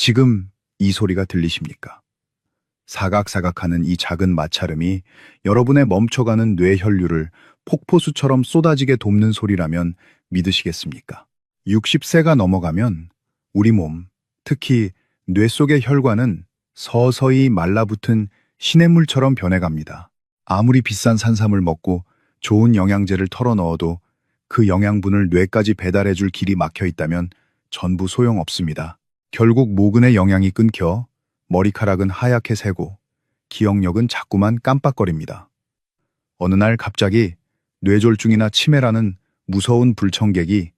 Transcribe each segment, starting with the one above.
지금 이 소리가 들리십니까? 사각사각하는 이 작은 마찰음이 여러분의 멈춰가는 뇌 혈류를 폭포수처럼 쏟아지게 돕는 소리라면 믿으시겠습니까? 60세가 넘어가면 우리 몸, 특히 뇌 속의 혈관은 서서히 말라붙은 시냇물처럼 변해갑니다. 아무리 비싼 산삼을 먹고 좋은 영양제를 털어 넣어도 그 영양분을 뇌까지 배달해줄 길이 막혀 있다면 전부 소용없습니다. 결국 모근의 영양이 끊겨 머리카락은 하얗게 새고 기억력은 자꾸만 깜빡거립니다. 어느 날 갑자기 뇌졸중이나 치매라는 무서운 불청객이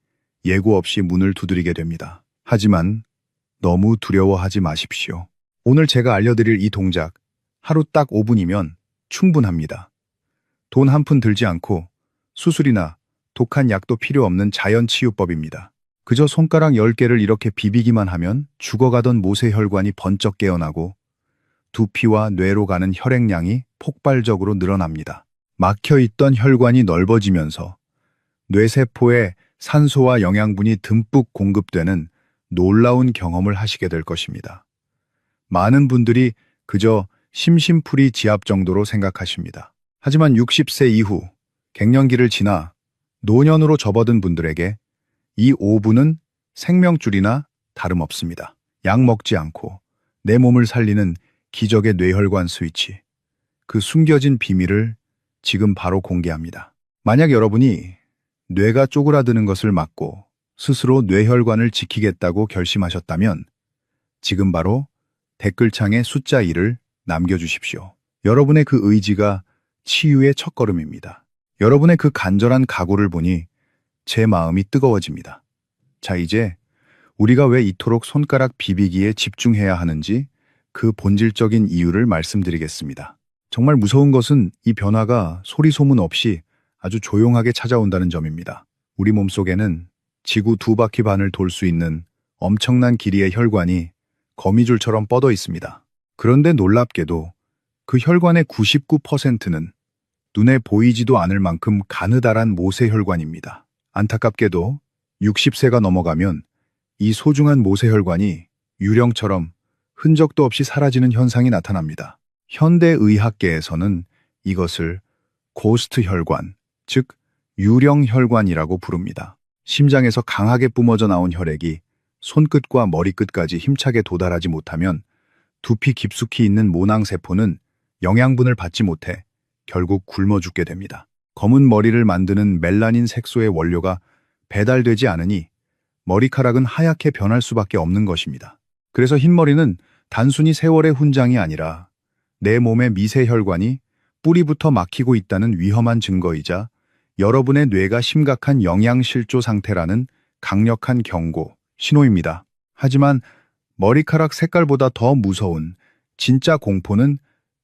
예고 없이 문을 두드리게 됩니다. 하지만 너무 두려워하지 마십시오. 오늘 제가 알려드릴 이 동작, 하루 딱 5분이면 충분합니다. 돈 한 푼 들지 않고 수술이나 독한 약도 필요 없는 자연치유법입니다. 그저 손가락 10개를 이렇게 비비기만 하면 죽어가던 모세혈관이 번쩍 깨어나고 두피와 뇌로 가는 혈액량이 폭발적으로 늘어납니다. 막혀있던 혈관이 넓어지면서 뇌세포에 산소와 영양분이 듬뿍 공급되는 놀라운 경험을 하시게 될 것입니다. 많은 분들이 그저 심심풀이 지압 정도로 생각하십니다. 하지만 60세 이후 갱년기를 지나 노년으로 접어든 분들에게 이 5분은 생명줄이나 다름없습니다. 약 먹지 않고 내 몸을 살리는 기적의 뇌혈관 스위치, 그 숨겨진 비밀을 지금 바로 공개합니다. 만약 여러분이 뇌가 쪼그라드는 것을 막고 스스로 뇌혈관을 지키겠다고 결심하셨다면 지금 바로 댓글창에 숫자 1을 남겨주십시오. 여러분의 그 의지가 치유의 첫걸음입니다. 여러분의 그 간절한 각오를 보니 제 마음이 뜨거워집니다. 자, 이제 우리가 왜 이토록 손가락 비비기에 집중해야 하는지 그 본질적인 이유를 말씀드리겠습니다. 정말 무서운 것은 이 변화가 소리 소문 없이 아주 조용하게 찾아온다는 점입니다. 우리 몸속에는 지구 2바퀴 반을 돌 수 있는 엄청난 길이의 혈관이 거미줄처럼 뻗어 있습니다. 그런데 놀랍게도 그 혈관의 99%는 눈에 보이지도 않을 만큼 가느다란 모세혈관입니다. 안타깝게도 60세가 넘어가면 이 소중한 모세혈관이 유령처럼 흔적도 없이 사라지는 현상이 나타납니다. 현대의학계에서는 이것을 고스트 혈관, 즉 유령혈관이라고 부릅니다. 심장에서 강하게 뿜어져 나온 혈액이 손끝과 머리끝까지 힘차게 도달하지 못하면 두피 깊숙이 있는 모낭세포는 영양분을 받지 못해 결국 굶어 죽게 됩니다. 검은 머리를 만드는 멜라닌 색소의 원료가 배달되지 않으니 머리카락은 하얗게 변할 수밖에 없는 것입니다. 그래서 흰머리는 단순히 세월의 훈장이 아니라 내 몸의 미세혈관이 뿌리부터 막히고 있다는 위험한 증거이자 여러분의 뇌가 심각한 영양실조 상태라는 강력한 경고, 신호입니다. 하지만 머리카락 색깔보다 더 무서운 진짜 공포는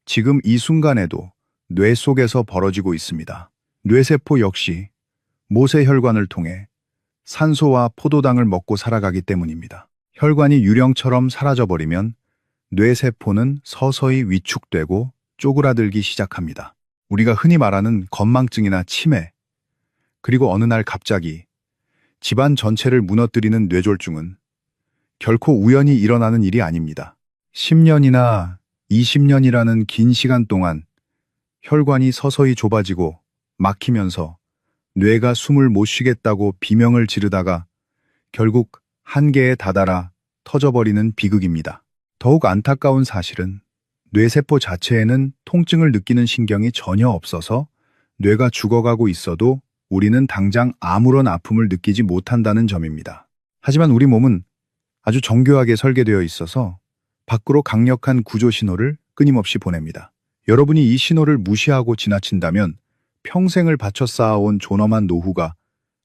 지금 이 순간에도 뇌 속에서 벌어지고 있습니다. 뇌세포 역시 모세혈관을 통해 산소와 포도당을 먹고 살아가기 때문입니다. 혈관이 유령처럼 사라져버리면 뇌세포는 서서히 위축되고 쪼그라들기 시작합니다. 우리가 흔히 말하는 건망증이나 치매, 그리고 어느 날 갑자기 집안 전체를 무너뜨리는 뇌졸중은 결코 우연히 일어나는 일이 아닙니다. 10년이나 20년이라는 긴 시간 동안 혈관이 서서히 좁아지고 막히면서 뇌가 숨을 못 쉬겠다고 비명을 지르다가 결국 한계에 다다라 터져버리는 비극입니다. 더욱 안타까운 사실은 뇌세포 자체에는 통증을 느끼는 신경이 전혀 없어서 뇌가 죽어가고 있어도 우리는 당장 아무런 아픔을 느끼지 못한다는 점입니다. 하지만 우리 몸은 아주 정교하게 설계되어 있어서 밖으로 강력한 구조 신호를 끊임없이 보냅니다. 여러분이 이 신호를 무시하고 지나친다면 평생을 바쳐 쌓아온 존엄한 노후가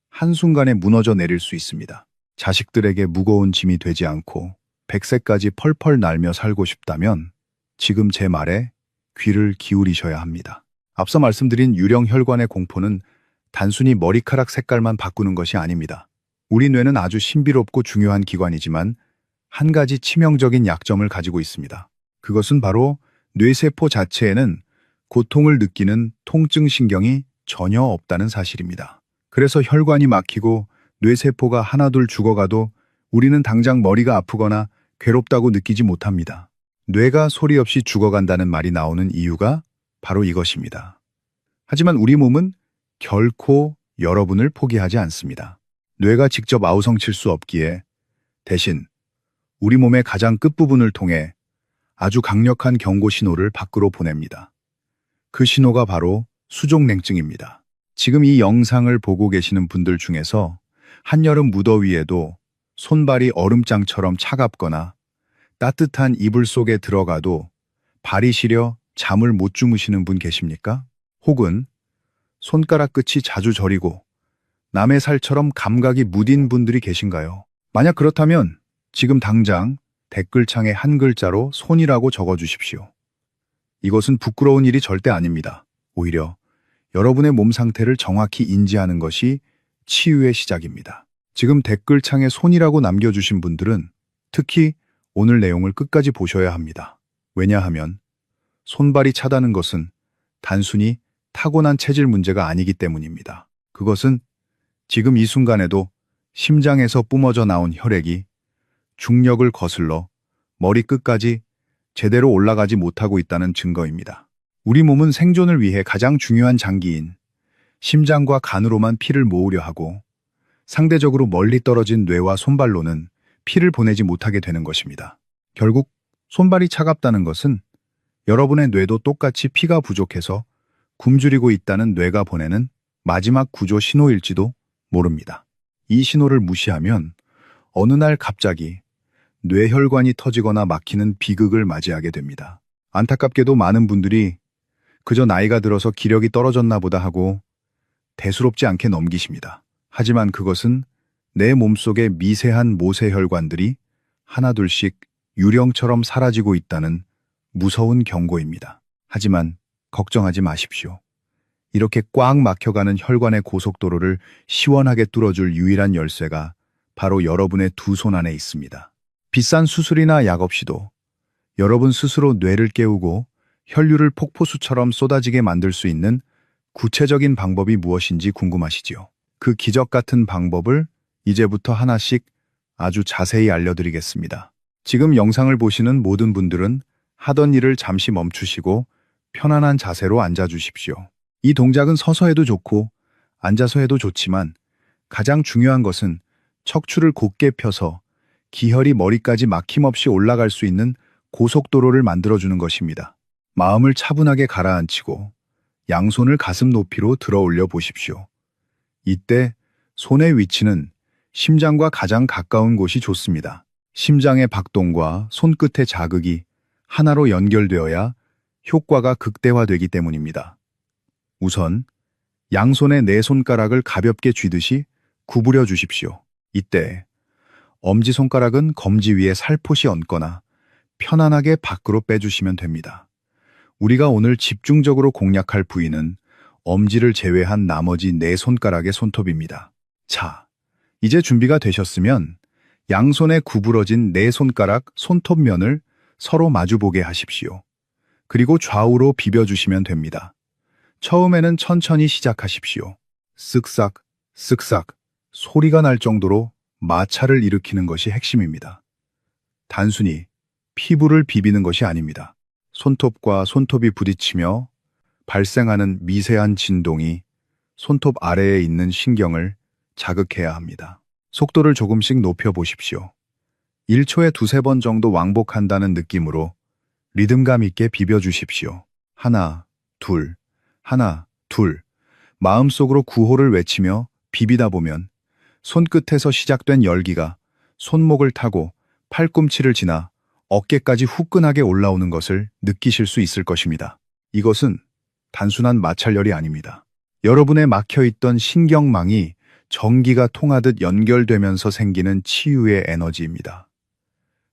한순간에 무너져 내릴 수 있습니다. 자식들에게 무거운 짐이 되지 않고 100세까지 펄펄 날며 살고 싶다면 지금 제 말에 귀를 기울이셔야 합니다. 앞서 말씀드린 유령혈관의 공포는 단순히 머리카락 색깔만 바꾸는 것이 아닙니다. 우리 뇌는 아주 신비롭고 중요한 기관이지만 한 가지 치명적인 약점을 가지고 있습니다. 그것은 바로 뇌세포 자체에는 고통을 느끼는 통증신경이 전혀 없다는 사실입니다. 그래서 혈관이 막히고 뇌세포가 하나둘 죽어가도 우리는 당장 머리가 아프거나 괴롭다고 느끼지 못합니다. 뇌가 소리 없이 죽어간다는 말이 나오는 이유가 바로 이것입니다. 하지만 우리 몸은 결코 여러분을 포기하지 않습니다. 뇌가 직접 아우성칠 수 없기에 대신 우리 몸의 가장 끝부분을 통해 아주 강력한 경고 신호를 밖으로 보냅니다. 그 신호가 바로 수족냉증입니다. 지금 이 영상을 보고 계시는 분들 중에서 한여름 무더위에도 손발이 얼음장처럼 차갑거나 따뜻한 이불 속에 들어가도 발이 시려 잠을 못 주무시는 분 계십니까? 혹은 손가락 끝이 자주 저리고 남의 살처럼 감각이 무딘 분들이 계신가요? 만약 그렇다면 지금 당장 댓글창에 한 글자로 손이라고 적어주십시오. 이것은 부끄러운 일이 절대 아닙니다. 오히려 여러분의 몸 상태를 정확히 인지하는 것이 치유의 시작입니다. 지금 댓글창에 손이라고 남겨주신 분들은 특히 오늘 내용을 끝까지 보셔야 합니다. 왜냐하면 손발이 차다는 것은 단순히 타고난 체질 문제가 아니기 때문입니다. 그것은 지금 이 순간에도 심장에서 뿜어져 나온 혈액이 중력을 거슬러 머리끝까지 제대로 올라가지 못하고 있다는 증거입니다. 우리 몸은 생존을 위해 가장 중요한 장기인 심장과 간으로만 피를 모으려 하고 상대적으로 멀리 떨어진 뇌와 손발로는 피를 보내지 못하게 되는 것입니다. 결국 손발이 차갑다는 것은 여러분의 뇌도 똑같이 피가 부족해서 굶주리고 있다는 뇌가 보내는 마지막 구조 신호일지도 모릅니다. 이 신호를 무시하면 어느 날 갑자기 뇌혈관이 터지거나 막히는 비극을 맞이하게 됩니다. 안타깝게도 많은 분들이 그저 나이가 들어서 기력이 떨어졌나 보다 하고 대수롭지 않게 넘기십니다. 하지만 그것은 내 몸속의 미세한 모세혈관들이 하나둘씩 유령처럼 사라지고 있다는 무서운 경고입니다. 하지만 걱정하지 마십시오. 이렇게 꽉 막혀가는 혈관의 고속도로를 시원하게 뚫어줄 유일한 열쇠가 바로 여러분의 두 손 안에 있습니다. 비싼 수술이나 약 없이도 여러분 스스로 뇌를 깨우고 혈류를 폭포수처럼 쏟아지게 만들 수 있는 구체적인 방법이 무엇인지 궁금하시지요? 그 기적 같은 방법을 이제부터 하나씩 아주 자세히 알려드리겠습니다. 지금 영상을 보시는 모든 분들은 하던 일을 잠시 멈추시고 편안한 자세로 앉아주십시오. 이 동작은 서서 해도 좋고 앉아서 해도 좋지만 가장 중요한 것은 척추를 곧게 펴서 기혈이 머리까지 막힘없이 올라갈 수 있는 고속도로를 만들어주는 것입니다. 마음을 차분하게 가라앉히고 양손을 가슴 높이로 들어 올려 보십시오. 이때 손의 위치는 심장과 가장 가까운 곳이 좋습니다. 심장의 박동과 손끝의 자극이 하나로 연결되어야 효과가 극대화되기 때문입니다. 우선 양손의 네 손가락을 가볍게 쥐듯이 구부려 주십시오. 이때 엄지손가락은 검지 위에 살포시 얹거나 편안하게 밖으로 빼주시면 됩니다. 우리가 오늘 집중적으로 공략할 부위는 엄지를 제외한 나머지 네 손가락의 손톱입니다. 자, 이제 준비가 되셨으면 양손에 구부러진 네 손가락 손톱면을 서로 마주보게 하십시오. 그리고 좌우로 비벼주시면 됩니다. 처음에는 천천히 시작하십시오. 쓱싹, 쓱싹 소리가 날 정도로 마찰을 일으키는 것이 핵심입니다. 단순히 피부를 비비는 것이 아닙니다. 손톱과 손톱이 부딪히며 발생하는 미세한 진동이 손톱 아래에 있는 신경을 자극해야 합니다. 속도를 조금씩 높여보십시오. 1초에 두세 번 정도 왕복한다는 느낌으로 리듬감 있게 비벼주십시오. 하나, 둘, 하나, 둘. 마음속으로 구호를 외치며 비비다 보면 손끝에서 시작된 열기가 손목을 타고 팔꿈치를 지나 어깨까지 후끈하게 올라오는 것을 느끼실 수 있을 것입니다. 이것은 단순한 마찰열이 아닙니다. 여러분의 막혀있던 신경망이 전기가 통하듯 연결되면서 생기는 치유의 에너지입니다.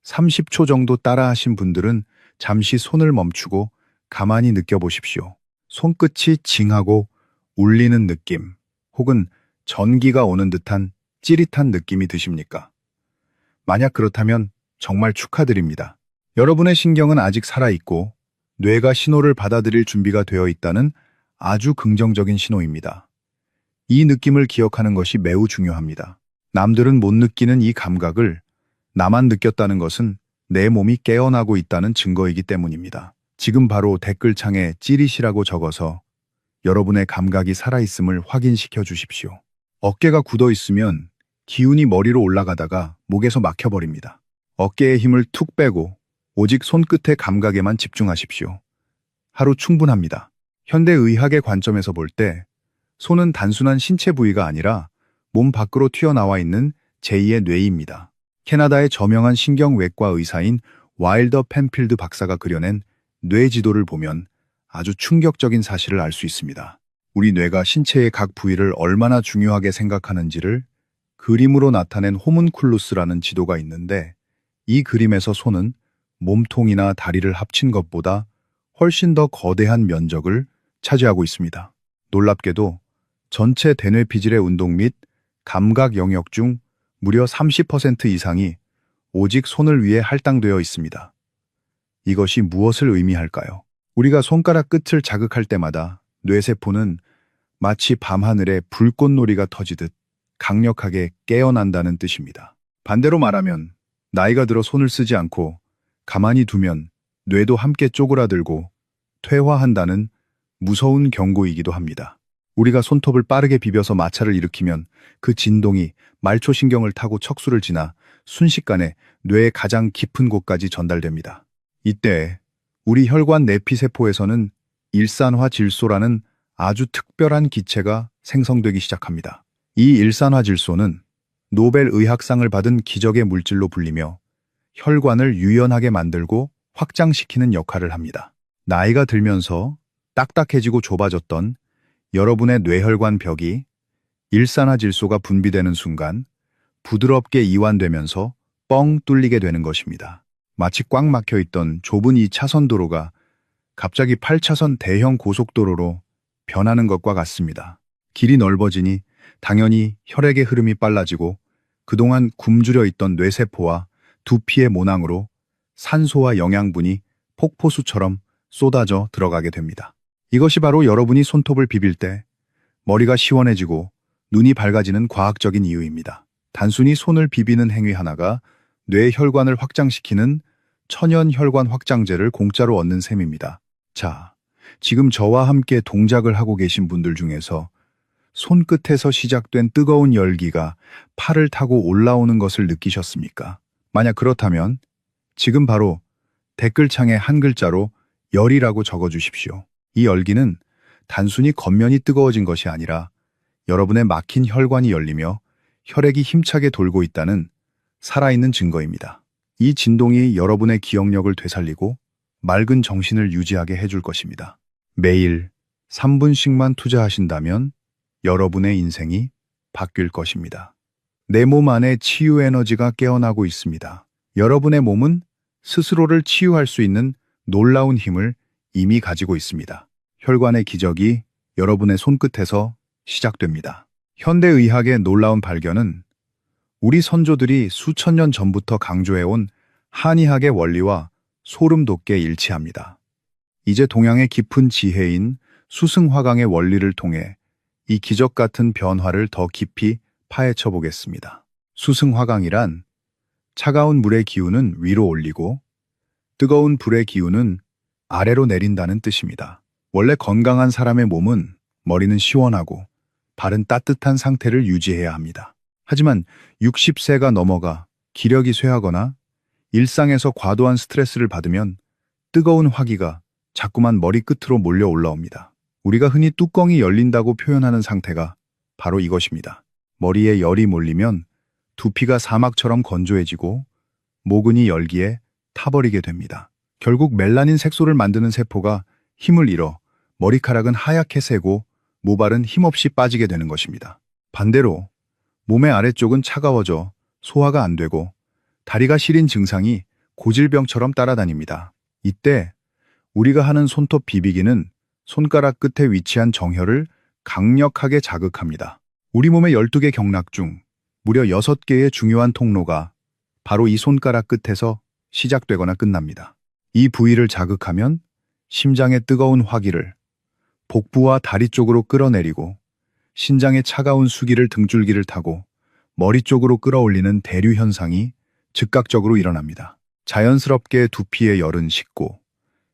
30초 정도 따라하신 분들은 잠시 손을 멈추고 가만히 느껴보십시오. 손끝이 징하고 울리는 느낌, 혹은 전기가 오는 듯한 찌릿한 느낌이 드십니까? 만약 그렇다면 정말 축하드립니다. 여러분의 신경은 아직 살아있고 뇌가 신호를 받아들일 준비가 되어 있다는 아주 긍정적인 신호입니다. 이 느낌을 기억하는 것이 매우 중요합니다. 남들은 못 느끼는 이 감각을 나만 느꼈다는 것은 내 몸이 깨어나고 있다는 증거이기 때문입니다. 지금 바로 댓글창에 찌릿이라고 적어서 여러분의 감각이 살아있음을 확인시켜 주십시오. 어깨가 굳어 있으면 기운이 머리로 올라가다가 목에서 막혀버립니다. 어깨의 힘을 툭 빼고 오직 손끝의 감각에만 집중하십시오. 하루 충분합니다. 현대의학의 관점에서 볼 때 손은 단순한 신체 부위가 아니라 몸 밖으로 튀어나와 있는 제2의 뇌입니다. 캐나다의 저명한 신경외과 의사인 와일더 펜필드 박사가 그려낸 뇌 지도를 보면 아주 충격적인 사실을 알 수 있습니다. 우리 뇌가 신체의 각 부위를 얼마나 중요하게 생각하는지를 그림으로 나타낸 호문쿨루스라는 지도가 있는데, 이 그림에서 손은 몸통이나 다리를 합친 것보다 훨씬 더 거대한 면적을 차지하고 있습니다. 놀랍게도 전체 대뇌피질의 운동 및 감각 영역 중 무려 30% 이상이 오직 손을 위해 할당되어 있습니다. 이것이 무엇을 의미할까요? 우리가 손가락 끝을 자극할 때마다 뇌세포는 마치 밤하늘에 불꽃놀이가 터지듯 강력하게 깨어난다는 뜻입니다. 반대로 말하면 나이가 들어 손을 쓰지 않고 가만히 두면 뇌도 함께 쪼그라들고 퇴화한다는 무서운 경고이기도 합니다. 우리가 손톱을 빠르게 비벼서 마찰을 일으키면 그 진동이 말초신경을 타고 척수를 지나 순식간에 뇌의 가장 깊은 곳까지 전달됩니다. 이때 우리 혈관 내피세포에서는 일산화질소라는 아주 특별한 기체가 생성되기 시작합니다. 이 일산화질소는 노벨 의학상을 받은 기적의 물질로 불리며 혈관을 유연하게 만들고 확장시키는 역할을 합니다. 나이가 들면서 딱딱해지고 좁아졌던 여러분의 뇌혈관 벽이 일산화질소가 분비되는 순간 부드럽게 이완되면서 뻥 뚫리게 되는 것입니다. 마치 꽉 막혀있던 좁은 2차선 도로가 갑자기 8차선 대형 고속도로로 변하는 것과 같습니다. 길이 넓어지니 당연히 혈액의 흐름이 빨라지고 그동안 굶주려 있던 뇌세포와 두피의 모낭으로 산소와 영양분이 폭포수처럼 쏟아져 들어가게 됩니다. 이것이 바로 여러분이 손톱을 비빌 때 머리가 시원해지고 눈이 밝아지는 과학적인 이유입니다. 단순히 손을 비비는 행위 하나가 뇌 혈관을 확장시키는 천연 혈관 확장제를 공짜로 얻는 셈입니다. 자, 지금 저와 함께 동작을 하고 계신 분들 중에서 손끝에서 시작된 뜨거운 열기가 팔을 타고 올라오는 것을 느끼셨습니까? 만약 그렇다면 지금 바로 댓글창에 한 글자로 열이라고 적어주십시오. 이 열기는 단순히 겉면이 뜨거워진 것이 아니라 여러분의 막힌 혈관이 열리며 혈액이 힘차게 돌고 있다는 살아있는 증거입니다. 이 진동이 여러분의 기억력을 되살리고 맑은 정신을 유지하게 해줄 것입니다. 매일 3분씩만 투자하신다면 여러분의 인생이 바뀔 것입니다. 내 몸 안에 치유 에너지가 깨어나고 있습니다. 여러분의 몸은 스스로를 치유할 수 있는 놀라운 힘을 이미 가지고 있습니다. 혈관의 기적이 여러분의 손끝에서 시작됩니다. 현대의학의 놀라운 발견은 우리 선조들이 수천 년 전부터 강조해온 한의학의 원리와 소름 돋게 일치합니다. 이제 동양의 깊은 지혜인 수승화강의 원리를 통해 이 기적 같은 변화를 더 깊이 파헤쳐 보겠습니다. 수승화강이란 차가운 물의 기운은 위로 올리고 뜨거운 불의 기운은 아래로 내린다는 뜻입니다. 원래 건강한 사람의 몸은 머리는 시원하고 발은 따뜻한 상태를 유지해야 합니다. 하지만 60세가 넘어가 기력이 쇠하거나 일상에서 과도한 스트레스를 받으면 뜨거운 화기가 자꾸만 머리끝으로 몰려 올라옵니다. 우리가 흔히 뚜껑이 열린다고 표현하는 상태가 바로 이것입니다. 머리에 열이 몰리면 두피가 사막처럼 건조해지고 모근이 열기에 타버리게 됩니다. 결국 멜라닌 색소를 만드는 세포가 힘을 잃어 머리카락은 하얗게 새고 모발은 힘없이 빠지게 되는 것입니다. 반대로 몸의 아래쪽은 차가워져 소화가 안 되고 다리가 시린 증상이 고질병처럼 따라다닙니다. 이때 우리가 하는 손톱 비비기는 손가락 끝에 위치한 정혈을 강력하게 자극합니다. 우리 몸의 12개 경락 중 무려 6개의 중요한 통로가 바로 이 손가락 끝에서 시작되거나 끝납니다. 이 부위를 자극하면 심장의 뜨거운 화기를 복부와 다리 쪽으로 끌어내리고 신장의 차가운 수기를 등줄기를 타고 머리 쪽으로 끌어올리는 대류 현상이 즉각적으로 일어납니다. 자연스럽게 두피의 열은 식고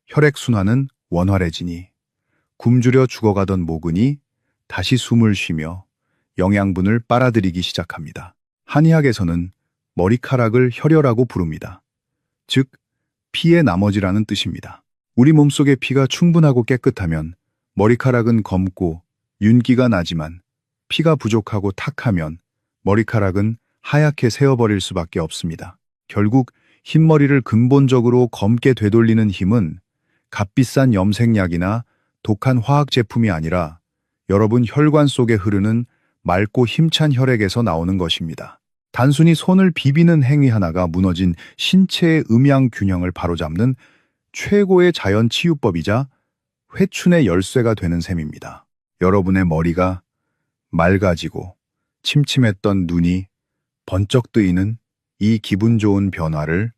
혈액순환은 원활해지니 굶주려 죽어가던 모근이 다시 숨을 쉬며 영양분을 빨아들이기 시작합니다. 한의학에서는 머리카락을 혈여라고 부릅니다. 즉, 피의 나머지라는 뜻입니다. 우리 몸속의 피가 충분하고 깨끗하면 머리카락은 검고 윤기가 나지만 피가 부족하고 탁하면 머리카락은 하얗게 새어버릴 수밖에 없습니다. 결국 흰머리를 근본적으로 검게 되돌리는 힘은 값비싼 염색약이나 독한 화학 제품이 아니라 여러분 혈관 속에 흐르는 맑고 힘찬 혈액에서 나오는 것입니다. 단순히 손을 비비는 행위 하나가 무너진 신체의 음양 균형을 바로잡는 최고의 자연 치유법이자 회춘의 열쇠가 되는 셈입니다. 여러분의 머리가 맑아지고 침침했던 눈이 번쩍 뜨이는 이 기분 좋은 변화를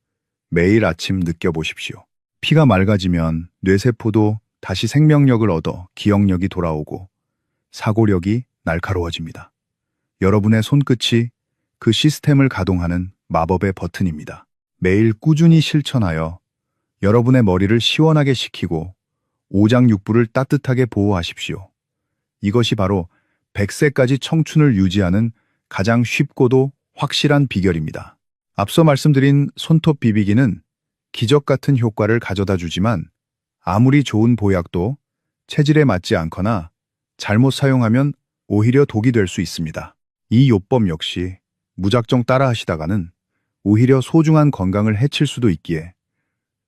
매일 아침 느껴보십시오. 피가 맑아지면 뇌세포도 다시 생명력을 얻어 기억력이 돌아오고 사고력이 날카로워집니다. 여러분의 손끝이 그 시스템을 가동하는 마법의 버튼입니다. 매일 꾸준히 실천하여 여러분의 머리를 시원하게 식히고 오장육부를 따뜻하게 보호하십시오. 이것이 바로 100세까지 청춘을 유지하는 가장 쉽고도 확실한 비결입니다. 앞서 말씀드린 손톱 비비기는 기적 같은 효과를 가져다 주지만 아무리 좋은 보약도 체질에 맞지 않거나 잘못 사용하면 오히려 독이 될 수 있습니다. 이 요법 역시 무작정 따라 하시다가는 오히려 소중한 건강을 해칠 수도 있기에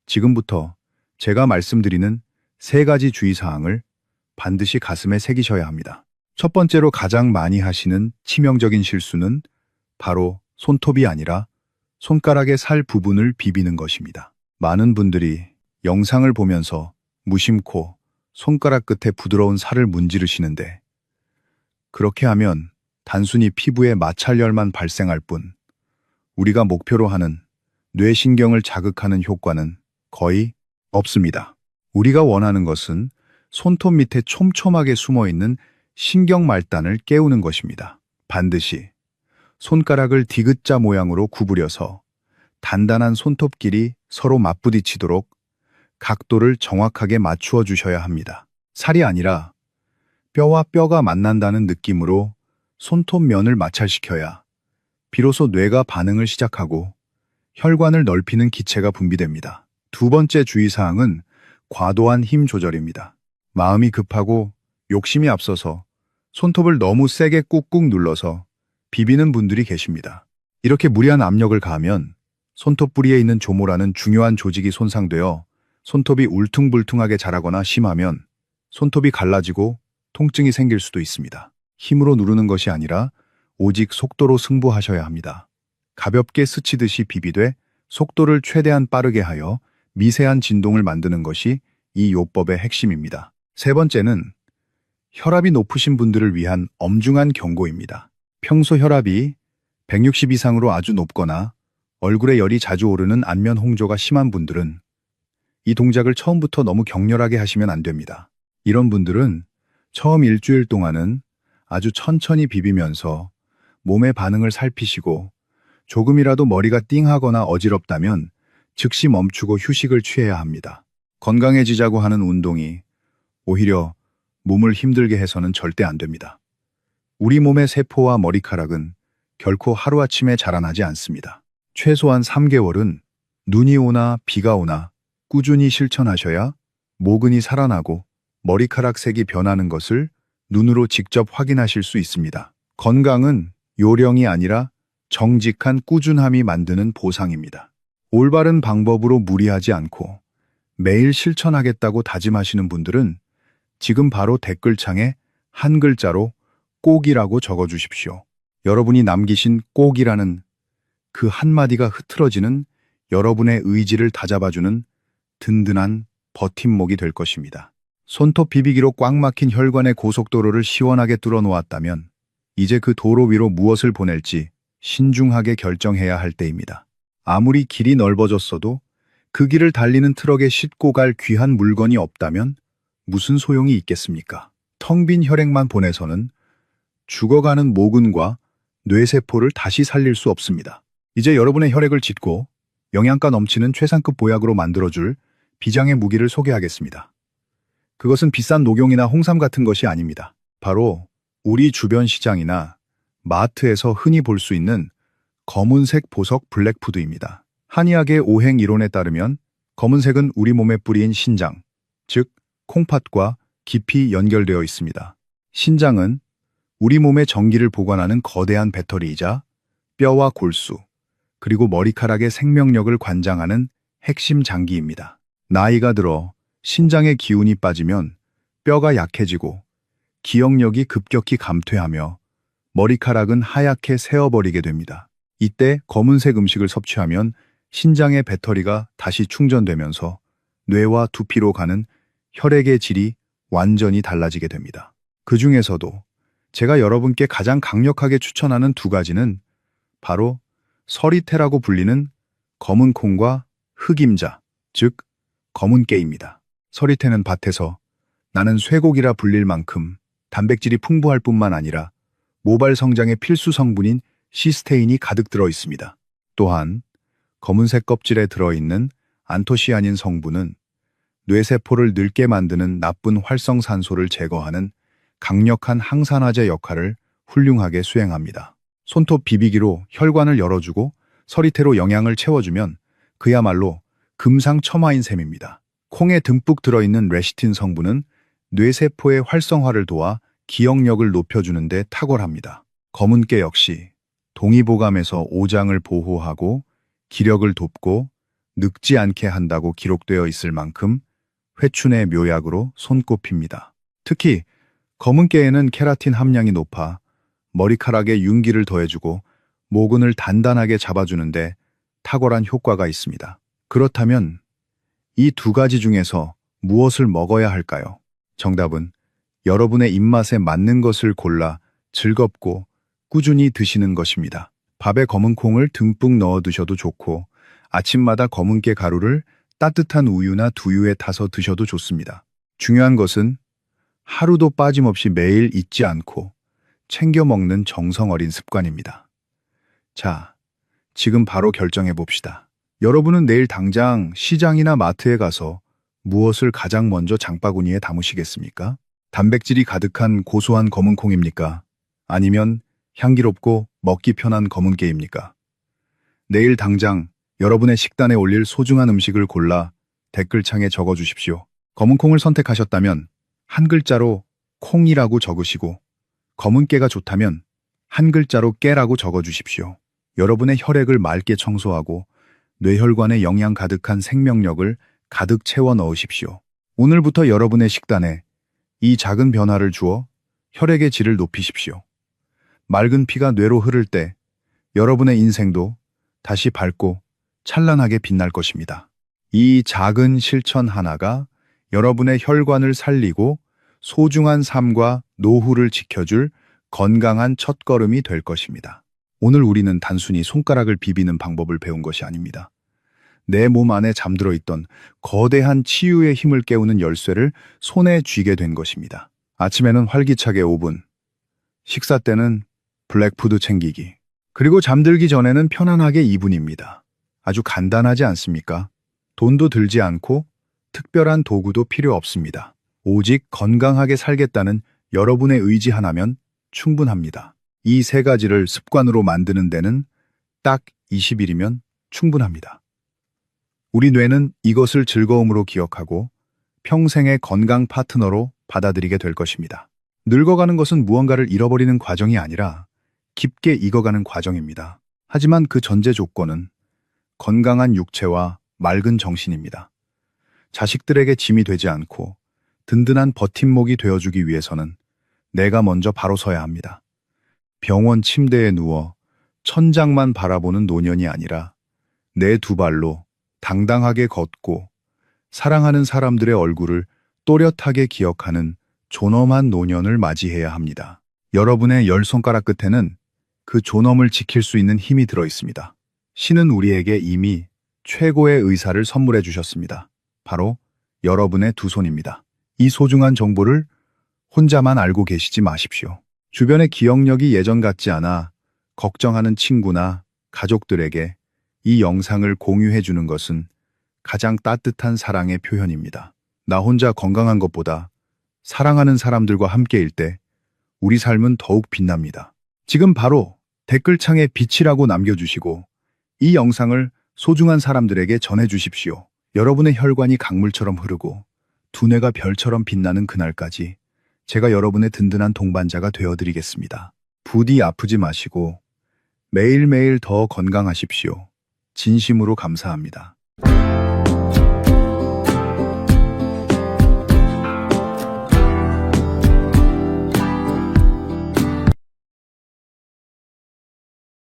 지금부터 제가 말씀드리는 3가지 주의사항을 반드시 가슴에 새기셔야 합니다. 첫 번째로 가장 많이 하시는 치명적인 실수는 바로 손톱이 아니라 손가락의 살 부분을 비비는 것입니다. 많은 분들이 영상을 보면서 무심코 손가락 끝에 부드러운 살을 문지르시는데 그렇게 하면 단순히 피부에 마찰열만 발생할 뿐 우리가 목표로 하는 뇌신경을 자극하는 효과는 거의 없습니다. 우리가 원하는 것은 손톱 밑에 촘촘하게 숨어있는 신경 말단을 깨우는 것입니다. 반드시 손가락을 디귿자 모양으로 구부려서 단단한 손톱끼리 서로 맞부딪히도록 각도를 정확하게 맞추어 주셔야 합니다. 살이 아니라 뼈와 뼈가 만난다는 느낌으로 손톱 면을 마찰시켜야 비로소 뇌가 반응을 시작하고 혈관을 넓히는 기체가 분비됩니다. 두 번째 주의사항은 과도한 힘 조절입니다. 마음이 급하고 욕심이 앞서서 손톱을 너무 세게 꾹꾹 눌러서 비비는 분들이 계십니다. 이렇게 무리한 압력을 가하면 손톱 뿌리에 있는 조모라는 중요한 조직이 손상되어 손톱이 울퉁불퉁하게 자라거나 심하면 손톱이 갈라지고 통증이 생길 수도 있습니다. 힘으로 누르는 것이 아니라 오직 속도로 승부하셔야 합니다. 가볍게 스치듯이 비비되 속도를 최대한 빠르게 하여 미세한 진동을 만드는 것이 이 요법의 핵심입니다. 세 번째는 혈압이 높으신 분들을 위한 엄중한 경고입니다. 평소 혈압이 160 이상으로 아주 높거나 얼굴에 열이 자주 오르는 안면 홍조가 심한 분들은 이 동작을 처음부터 너무 격렬하게 하시면 안 됩니다. 이런 분들은 처음 일주일 동안은 아주 천천히 비비면서 몸의 반응을 살피시고 조금이라도 머리가 띵하거나 어지럽다면 즉시 멈추고 휴식을 취해야 합니다. 건강해지자고 하는 운동이 오히려 몸을 힘들게 해서는 절대 안 됩니다. 우리 몸의 세포와 머리카락은 결코 하루아침에 자라나지 않습니다. 최소한 3개월은 눈이 오나 비가 오나 꾸준히 실천하셔야 모근이 살아나고 머리카락 색이 변하는 것을 눈으로 직접 확인하실 수 있습니다. 건강은 요령이 아니라 정직한 꾸준함이 만드는 보상입니다. 올바른 방법으로 무리하지 않고 매일 실천하겠다고 다짐하시는 분들은 지금 바로 댓글창에 한 글자로 꼭이라고 적어주십시오. 여러분이 남기신 꼭이라는 그 한마디가 흐트러지는 여러분의 의지를 다잡아주는 든든한 버팀목이 될 것입니다. 손톱 비비기로 꽉 막힌 혈관의 고속도로를 시원하게 뚫어놓았다면 이제 그 도로 위로 무엇을 보낼지 신중하게 결정해야 할 때입니다. 아무리 길이 넓어졌어도 그 길을 달리는 트럭에 싣고 갈 귀한 물건이 없다면 무슨 소용이 있겠습니까? 텅 빈 혈액만 보내서는 죽어가는 모근과 뇌세포를 다시 살릴 수 없습니다. 이제 여러분의 혈액을 짓고 영양가 넘치는 최상급 보약으로 만들어줄 비장의 무기를 소개하겠습니다. 그것은 비싼 녹용이나 홍삼 같은 것이 아닙니다. 바로 우리 주변 시장이나 마트에서 흔히 볼 수 있는 검은색 보석 블랙푸드입니다. 한의학의 오행 이론에 따르면 검은색은 우리 몸에 뿌리인 신장, 즉 콩팥과 깊이 연결되어 있습니다. 신장은 우리 몸의 전기를 보관하는 거대한 배터리이자 뼈와 골수, 그리고 머리카락의 생명력을 관장하는 핵심 장기입니다. 나이가 들어 신장의 기운이 빠지면 뼈가 약해지고 기억력이 급격히 감퇴하며 머리카락은 하얗게 새어버리게 됩니다. 이때 검은색 음식을 섭취하면 신장의 배터리가 다시 충전되면서 뇌와 두피로 가는 혈액의 질이 완전히 달라지게 됩니다. 그 중에서도 제가 여러분께 가장 강력하게 추천하는 두 가지는 바로 서리태라고 불리는 검은 콩과 흑임자, 즉 검은깨입니다. 서리태는 밭에서 나는 쇠고기라 불릴 만큼 단백질이 풍부할 뿐만 아니라 모발 성장의 필수 성분인 시스테인이 가득 들어 있습니다. 또한 검은색 껍질에 들어있는 안토시아닌 성분은 뇌세포를 늙게 만드는 나쁜 활성산소를 제거하는 강력한 항산화제 역할을 훌륭하게 수행합니다. 손톱 비비기로 혈관을 열어주고 서리태로 영양을 채워주면 그야말로 금상첨화인 셈입니다. 콩에 듬뿍 들어있는 레시틴 성분은 뇌세포의 활성화를 도와 기억력을 높여주는 데 탁월합니다. 검은깨 역시 동의보감에서 오장을 보호하고 기력을 돕고 늙지 않게 한다고 기록되어 있을 만큼 회춘의 묘약으로 손꼽힙니다. 특히 검은깨에는 케라틴 함량이 높아 머리카락에 윤기를 더해주고 모근을 단단하게 잡아주는데 탁월한 효과가 있습니다. 그렇다면 이 두 가지 중에서 무엇을 먹어야 할까요? 정답은 여러분의 입맛에 맞는 것을 골라 즐겁고 꾸준히 드시는 것입니다. 밥에 검은 콩을 듬뿍 넣어 드셔도 좋고 아침마다 검은깨 가루를 따뜻한 우유나 두유에 타서 드셔도 좋습니다. 중요한 것은 하루도 빠짐없이 매일 잊지 않고 챙겨 먹는 정성 어린 습관입니다. 자, 지금 바로 결정해 봅시다. 여러분은 내일 당장 시장이나 마트에 가서 무엇을 가장 먼저 장바구니에 담으시겠습니까? 단백질이 가득한 고소한 검은 콩입니까? 아니면 향기롭고 먹기 편한 검은깨입니까? 내일 당장 여러분의 식단에 올릴 소중한 음식을 골라 댓글창에 적어주십시오. 검은 콩을 선택하셨다면 한 글자로 콩이라고 적으시고 검은깨가 좋다면 한 글자로 깨라고 적어주십시오. 여러분의 혈액을 맑게 청소하고 뇌혈관에 영양 가득한 생명력을 가득 채워 넣으십시오. 오늘부터 여러분의 식단에 이 작은 변화를 주어 혈액의 질을 높이십시오. 맑은 피가 뇌로 흐를 때 여러분의 인생도 다시 밝고 찬란하게 빛날 것입니다. 이 작은 실천 하나가 여러분의 혈관을 살리고 소중한 삶과 노후를 지켜줄 건강한 첫걸음이 될 것입니다. 오늘 우리는 단순히 손가락을 비비는 방법을 배운 것이 아닙니다. 내 몸 안에 잠들어 있던 거대한 치유의 힘을 깨우는 열쇠를 손에 쥐게 된 것입니다. 아침에는 활기차게 5분, 식사 때는 블랙푸드 챙기기, 그리고 잠들기 전에는 편안하게 2분입니다. 아주 간단하지 않습니까? 돈도 들지 않고 특별한 도구도 필요 없습니다. 오직 건강하게 살겠다는 여러분의 의지 하나면 충분합니다. 이 세 가지를 습관으로 만드는 데는 딱 20일이면 충분합니다. 우리 뇌는 이것을 즐거움으로 기억하고 평생의 건강 파트너로 받아들이게 될 것입니다. 늙어가는 것은 무언가를 잃어버리는 과정이 아니라 깊게 익어가는 과정입니다. 하지만 그 전제 조건은 건강한 육체와 맑은 정신입니다. 자식들에게 짐이 되지 않고 든든한 버팀목이 되어주기 위해서는 내가 먼저 바로 서야 합니다. 병원 침대에 누워 천장만 바라보는 노년이 아니라 내 두 발로 당당하게 걷고 사랑하는 사람들의 얼굴을 또렷하게 기억하는 존엄한 노년을 맞이해야 합니다. 여러분의 10손가락 끝에는 그 존엄을 지킬 수 있는 힘이 들어 있습니다. 신은 우리에게 이미 최고의 의사를 선물해 주셨습니다. 바로 여러분의 두 손입니다. 이 소중한 정보를 혼자만 알고 계시지 마십시오. 주변의 기억력이 예전 같지 않아 걱정하는 친구나 가족들에게 이 영상을 공유해 주는 것은 가장 따뜻한 사랑의 표현입니다. 나 혼자 건강한 것보다 사랑하는 사람들과 함께일 때 우리 삶은 더욱 빛납니다. 지금 바로 댓글창에 빛이라고 남겨주시고 이 영상을 소중한 사람들에게 전해주십시오. 여러분의 혈관이 강물처럼 흐르고 두뇌가 별처럼 빛나는 그날까지 제가 여러분의 든든한 동반자가 되어드리겠습니다. 부디 아프지 마시고 매일매일 더 건강하십시오. 진심으로 감사합니다.